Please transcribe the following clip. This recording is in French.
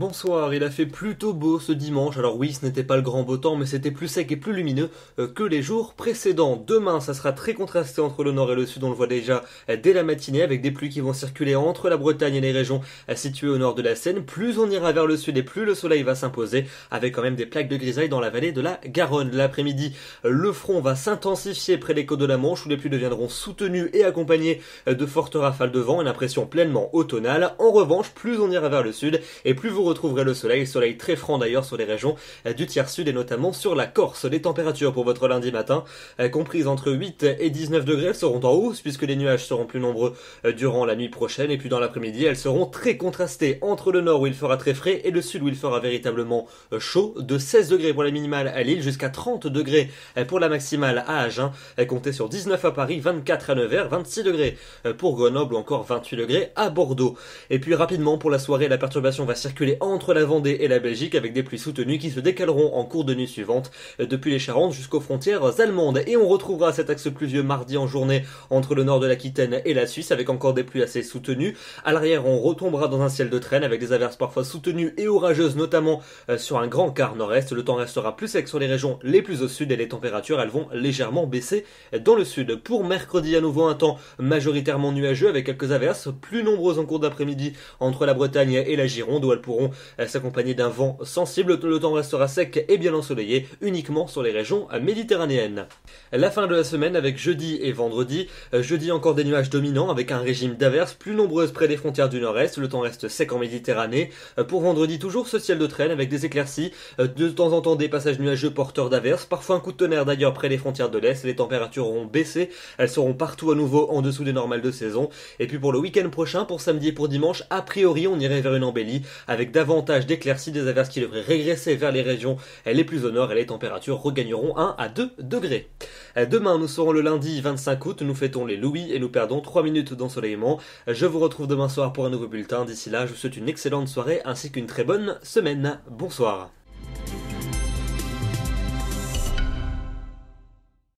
Bonsoir, il a fait plutôt beau ce dimanche, alors oui ce n'était pas le grand beau temps mais c'était plus sec et plus lumineux que les jours précédents. Demain ça sera très contrasté entre le nord et le sud, on le voit déjà dès la matinée avec des pluies qui vont circuler entre la Bretagne et les régions situées au nord de la Seine. Plus on ira vers le sud et plus le soleil va s'imposer avec quand même des plaques de grisaille dans la vallée de la Garonne. L'après-midi, le front va s'intensifier près des côtes de la Manche où les pluies deviendront soutenues et accompagnées de fortes rafales de vent, une impression pleinement automnale. En revanche, plus on ira vers le sud et plus vous retrouverez le soleil très franc d'ailleurs sur les régions du tiers sud et notamment sur la Corse. Les températures pour votre lundi matin, comprises entre 8 et 19 degrés, elles seront en hausse puisque les nuages seront plus nombreux durant la nuit prochaine et puis dans l'après-midi, elles seront très contrastées entre le nord où il fera très frais et le sud où il fera véritablement chaud, de 16 degrés pour la minimale à Lille jusqu'à 30 degrés pour la maximale à Agen, comptez sur 19 à Paris, 24 à Nevers, 26 degrés pour Grenoble ou encore 28 degrés à Bordeaux. Et puis rapidement pour la soirée, la perturbation va circuler entre la Vendée et la Belgique avec des pluies soutenues qui se décaleront en cours de nuit suivante depuis les Charentes jusqu'aux frontières allemandes. Et on retrouvera cet axe pluvieux mardi en journée entre le nord de l'Aquitaine et la Suisse avec encore des pluies assez soutenues. À l'arrière, on retombera dans un ciel de traîne avec des averses parfois soutenues et orageuses, notamment sur un grand quart nord-est. Le temps restera plus sec sur les régions les plus au sud et les températures, elles vont légèrement baisser dans le sud. Pour mercredi, à nouveau un temps majoritairement nuageux avec quelques averses plus nombreuses en cours d'après-midi entre la Bretagne et la Gironde où elles pourront s'accompagner d'un vent sensible. Le temps restera sec et bien ensoleillé uniquement sur les régions méditerranéennes. La fin de la semaine avec jeudi et vendredi. Jeudi encore des nuages dominants avec un régime d'averses plus nombreuses près des frontières du nord-est. Le temps reste sec en Méditerranée. Pour vendredi toujours ce ciel de traîne avec des éclaircies, de temps en temps des passages nuageux porteurs d'averses, parfois un coup de tonnerre d'ailleurs près des frontières de l'est. Les températures auront baissé, elles seront partout à nouveau en dessous des normales de saison. Et puis pour le week-end prochain, pour samedi et pour dimanche, a priori on irait vers une embellie avec davantage d'éclaircies, des averses qui devraient régresser vers les régions les plus au nord et les températures regagneront 1 à 2 degrés. Demain nous serons le lundi 25 août, nous fêtons les Louis et nous perdons 3 minutes d'ensoleillement. Je vous retrouve demain soir pour un nouveau bulletin. D'ici là, je vous souhaite une excellente soirée ainsi qu'une très bonne semaine. Bonsoir.